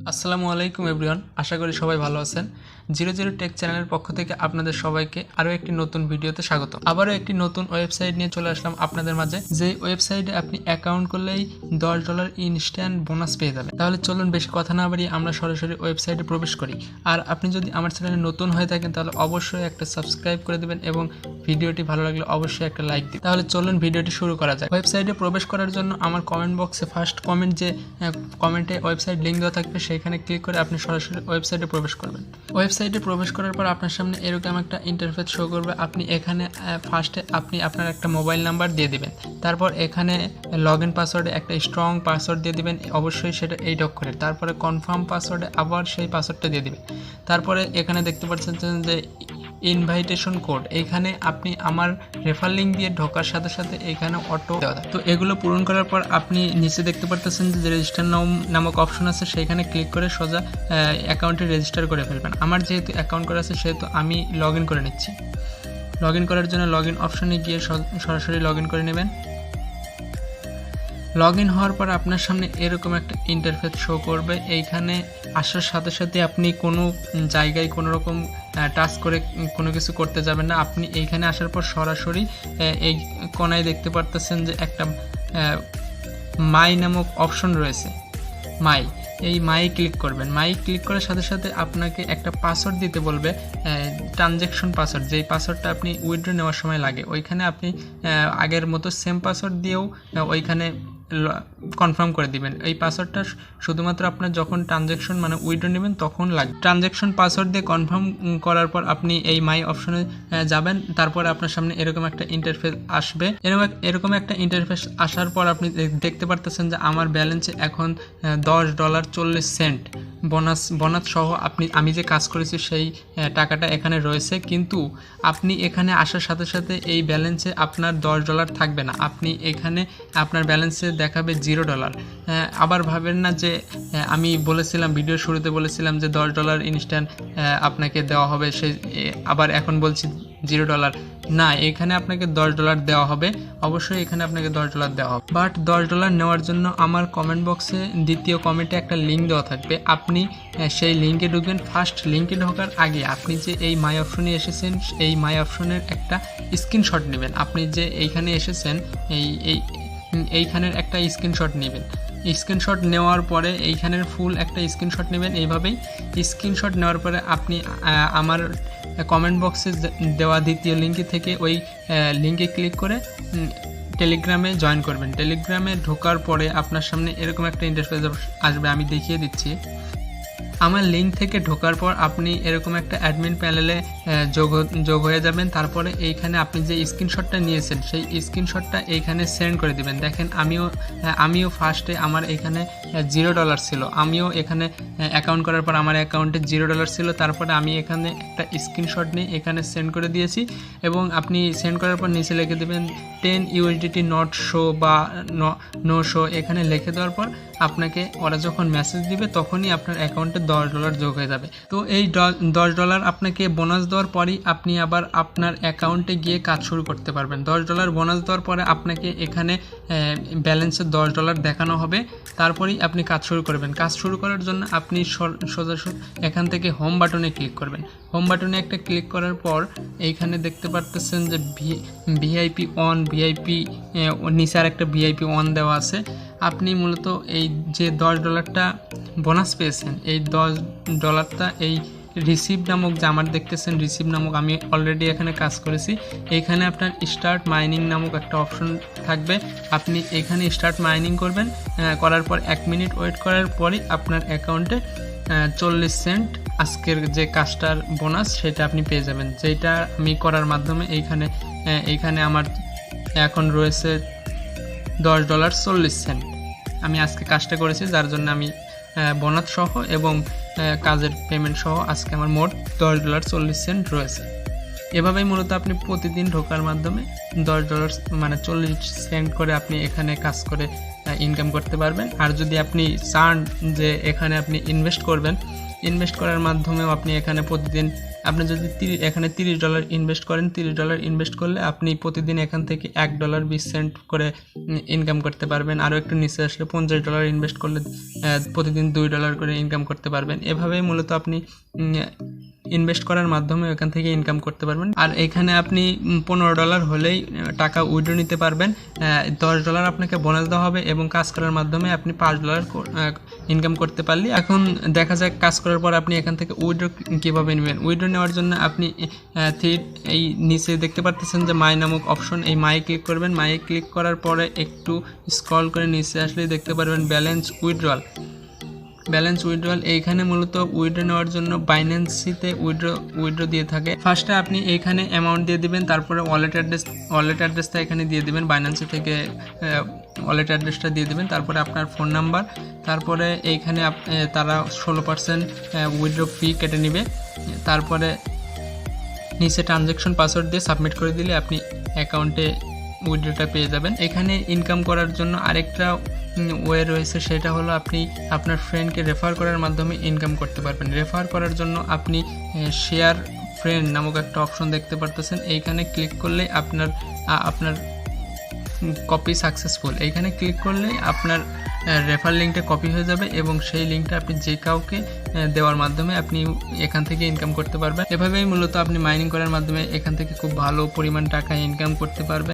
আসসালামু আলাইকুম এভরিওয়ান, আশা করি সবাই ভালো আছেন। 00 টেক চ্যানেলের পক্ষ থেকে আপনাদের সবাইকে আরও একটি নতুন ভিডিওতে স্বাগত। আবারও একটি নতুন ওয়েবসাইট নিয়ে চলে আসলাম আপনাদের মাঝে, যে ওয়েবসাইটে আপনি অ্যাকাউন্ট করলেই $10 ইনস্ট্যান্ট বোনাস পেয়ে যাবেন। তাহলে চলুন বেশি কথা না বাড়িয়ে আমরা সরাসরি ওয়েবসাইটে প্রবেশ করি। আর আপনি যদি আমার চ্যানেলে নতুন হয়ে থাকেন তাহলে অবশ্যই একটা সাবস্ক্রাইব করে দেবেন এবং ভিডিওটি ভালো লাগলে অবশ্যই একটা লাইক দিন। তাহলে চলুন ভিডিওটি শুরু করা যায়। ওয়েবসাইটে প্রবেশ করার জন্য আমার কমেন্ট বক্সে ফার্স্ট কমেন্ট যে কমেন্টে ওয়েবসাইট লিঙ্ক দেওয়া থাকবে সেখানে ক্লিক করে আপনি সরাসরি ওয়েবসাইটে প্রবেশ করবেন। ওয়েবসাইটে প্রবেশ করার পর আপনার সামনে এরকম একটা ইন্টারফেস শো করবে। আপনি এখানে ফার্স্টে আপনি আপনার একটা মোবাইল নাম্বার দিয়ে দিবেন, তারপর এখানে লগইন পাসওয়ার্ডে একটা স্ট্রং পাসওয়ার্ড দিয়ে দিবেন, অবশ্যই সেটা 8 অক্ষরের। তারপরে কনফার্ম পাসওয়ার্ডে আবার সেই পাসওয়ার্ডটা দিয়ে দিবেন। তারপরে এখানে দেখতে পাচ্ছেন যে ইনভাইটেশন কোড, এখানে আপনি আমার রেফার লিঙ্ক দিয়ে ঢোকার সাথে সাথে এখানে অটো দেওয়া। তো এগুলো পূরণ করার পর আপনি নিচে দেখতে পাচ্ছেন যে রেজিস্টার নামক অপশন আছে, সেখানে ক্লিক করে সোজা অ্যাকাউন্টে রেজিস্টার করে ফেলবেন। আমার যেহেতু অ্যাকাউন্ট করা আছে সেহেতু আমি লগ ইন করে নিচ্ছি। লগ ইন করার জন্য লগ ইন অপশনে গিয়ে সরাসরি লগ ইন করে নেবেন। লগ ইন হওয়ার পর আপনার সামনে এরকম একটা ইন্টারফেস শো করবে। এইখানে আসার সাথে সাথে আপনি কোনো জায়গায় কোনো রকম টাচ করে কোনো কিছু করতে যাবেন না। আপনি এইখানে আসার পর সরাসরি এই কোনায় দেখতে পারতেছেন যে একটা মাই নামক অপশন রয়েছে, এই মাই ক্লিক করবেন। মাই ক্লিক করার সাথে সাথে আপনাকে একটা পাসওয়ার্ড দিতে বলবে, ট্রানজ্যাকশন পাসওয়ার্ড, যেই পাসওয়ার্ডটা আপনি উইথড্র নেওয়ার সময় লাগে। ওইখানে আপনি আগের মতো সেম পাসওয়ার্ড দিয়েও ওইখানে কনফার্ম করে দিবেন। এই পাসওয়ার্ডটা শুধুমাত্র আপনার যখন ট্রানজ্যাকশন মানে উইথড্র নেবেন তখন লাগবে। ট্রানজ্যাকশন পাসওয়ার্ড দিয়ে কনফার্ম করার পর আপনি এই মাই অপশনে যাবেন। তারপর আপনার সামনে এরকম একটা ইন্টারফেস আসবে। এরকম একটা ইন্টারফেস আসার পর আপনি দেখতে পারতেছেন যে আমার ব্যালেন্সে এখন $10.40 বোনাস সহ আমি যে কাজ করেছি সেই টাকাটা এখানে রয়েছে। কিন্তু আপনি এখানে আসার সাথে সাথে এই ব্যালেন্সে আপনার $10 থাকবে না। আপনি এখানে আপনার ব্যালেন্সে দেখাবে $0। আবার ভাবেন না যে আমি বলেছিলাম, ভিডিও শুরুতে বলেছিলাম যে $10 ইনস্ট্যান্ট আপনাকে দেওয়া হবে, সেই আবার এখন বলছি $0 না। এখানে আপনাকে $10 দেওয়া হবে, অবশ্যই এখানে আপনাকে $10 দেওয়া হবে। বাট $10 নেওয়ার জন্য আমার কমেন্ট বক্সে দ্বিতীয় কমেন্টে একটা লিঙ্ক দেওয়া থাকবে। আপনি সেই লিঙ্কে ঢুকবেন। ফার্স্ট লিঙ্কে ঢোকার আগে আপনি যে এই মাই অপশনে এসেছেন এই মাই অপশনের একটা স্ক্রিনশট নেবেন। আপনি যে এইখানে এসেছেন এইখানের একটা স্ক্রিনশট নেবেন। স্ক্রিনশট নেওয়ার পরে এইখানের ফুল একটা স্ক্রিনশট নেবেন। এইভাবেই স্ক্রিনশট নেওয়ার পরে আপনি আমার কমেন্ট বক্সে দেওয়া দ্বিতীয় লিঙ্কে থেকে ওই লিঙ্কে ক্লিক করে টেলিগ্রামে জয়েন করবেন। টেলিগ্রামে ঢোকার পরে আপনার সামনে এরকম একটা ইন্টারফেস আসবে, আমি দেখিয়ে দিচ্ছি। আমার লিঙ্ক থেকে ঢোকার পর আপনি এরকম একটা অ্যাডমিন প্যানেলে যোগ হয়ে যাবেন। তারপরে এইখানে আপনি যে স্ক্রিনশটটা নিয়েছেন সেই স্ক্রিনশটটা এইখানে সেন্ড করে দিবেন। দেখেন আমিও ফার্স্টে আমার এখানে $0 ছিল। আমিও এখানে অ্যাকাউন্ট করার পর আমার অ্যাকাউন্টে $0 ছিল। তারপরে আমি এখানে একটা স্ক্রিনশট নিয়ে এখানে সেন্ড করে দিয়েছি এবং আপনি সেন্ড করার পর নিচে লিখে দেবেন 10 USDT নট শো বা নো শো। এখানে লিখে দেওয়ার পর আপনাকে ওরা যখন মেসেজ দিবে তখনই আপনার অ্যাকাউন্টে $10 যোগ হয়ে যাবে। তো এই $10 আপনাকে বোনাস দেওয়ার পরই আপনি আবার আপনার অ্যাকাউন্টে গিয়ে কাজ শুরু করতে পারবেন। $10 বোনাস দেওয়ার পরে আপনাকে এখানে ব্যালেন্সে $10 দেখানো হবে, তারপরেই আপনি কাজ শুরু করবেন। কাজ শুরু করার জন্য আপনি সোজাসুজি এখান থেকে হোম বাটনে ক্লিক করবেন। হোম বাটনে একটা ক্লিক করার পর এইখানে দেখতে পারতেছেন যে ভিআইপি অন, ভিআইপি নিচে আর একটা ভিআইপি অন দেওয়া আছে। আপনি মূলত এই যে $10টা বোনাস পেয়েছেন এই $10টা এই রিসিভ নামক যে আমার দেখতেছেন রিসিভ নামক, আমি অলরেডি এখানে কাজ করেছি। এইখানে আপনার স্টার্ট মাইনিং নামক একটা অপশন থাকবে। আপনি এখানে স্টার্ট মাইনিং করবেন। করার পর 1 মিনিট ওয়েট করার পরে আপনার অ্যাকাউন্টে 40 সেন্ট আজকের যে কাজটার বোনাস সেটা আপনি পেয়ে যাবেন, যেটা আমি করার মাধ্যমে এইখানে আমার এখন রয়েছে $10.40। আমি আজকে কাজটা করেছি যার জন্য আমি বোনাস সহ এবং কাজের পেমেন্ট সহ আজকে আমার মোট $10.40 রয়েছে। এভাবেই মূলত আপনি প্রতিদিন ঢোকার মাধ্যমে $10 মানে 40 সেন্ট করে আপনি এখানে কাজ করে ইনকাম করতে পারবেন। আর যদি আপনি চান যে এখানে আপনি ইনভেস্ট করবেন ইনভেস্ট করার মাধ্যমেও আপনি এখানে প্রতিদিন আপনি যদি এখানে $30 ইনভেস্ট করেন, $30 ইনভেস্ট করলে আপনি প্রতিদিন এখান থেকে $1.20 করে ইনকাম করতে পারবেন। আরও একটু নিচে আসলে $50 ইনভেস্ট করলে প্রতিদিন $2 করে ইনকাম করতে পারবেন। এভাবেই মূলত আপনি ইনভেস্ট করার মাধ্যমে এখান থেকে ইনকাম করতে পারবেন। আর এখানে আপনি $15 হলেই টাকা উইথড্র নিতে পারবেন। $10 আপনাকে বোনাস দেওয়া হবে এবং কাজ করার মাধ্যমে আপনি $5 ইনকাম করতে পারলে। এখন দেখা যাক কাজ করার পর আপনি এখান থেকে উইথড্র কীভাবে নেবেন। উইথড্র নেওয়ার জন্য আপনি এই নিচে দেখতে পাচ্ছেন যে মাই নামক অপশন, এই মাই ক্লিক করবেন। মাই ক্লিক করার পরে একটু স্ক্রল করে নিচে আসলেই দেখতে পারবেন ব্যালেন্স উইথড্রয়াল। এইখানে মূলত উইথড্র নেওয়ার জন্য বাইন্যান্সিতে উইথড্র দিয়ে থাকে। ফার্স্টে আপনি এইখানে অ্যামাউন্ট দিয়ে দিবেন, তারপরে ওয়ালেট অ্যাড্রেসটা এখানে দিয়ে দিবেন, বাইন্যান্সি থেকে ওয়ালেট অ্যাড্রেসটা দিয়ে দিবেন, তারপরে আপনার ফোন নাম্বার, তারপরে এইখানে তারা 16% উইথড্র ফি কেটে নেবে। তারপরে নিচে ট্রানজ্যাকশন পাসওয়ার্ড দিয়ে সাবমিট করে দিলে আপনি অ্যাকাউন্টে উইথড্রটা পেয়ে যাবেন। এখানে ইনকাম করার জন্য আরেকটা ওয়ে রয়েছে, সেটা হলো আপনি আপনার ফ্রেন্ডকে রেফার করার মাধ্যমে ইনকাম করতে পারবেন। রেফার করার জন্য আপনি শেয়ার ফ্রেন্ড নামক একটা অপশন দেখতে পারতেছেন, এইখানে ক্লিক করলে আপনার কপি সাকসেসফুল, এইখানে ক্লিক করলে আপনার রেফার লিঙ্কটা কপি হয়ে যাবে এবং সেই লিঙ্কটা আপনি যে কাউকে দেওয়ার মাধ্যমে আপনি এখান থেকে ইনকাম করতে পারবেন। এভাবেই মূলত আপনি মাইনিং করার মাধ্যমে এখান থেকে খুব ভালো পরিমাণ টাকা ইনকাম করতে পারবেন।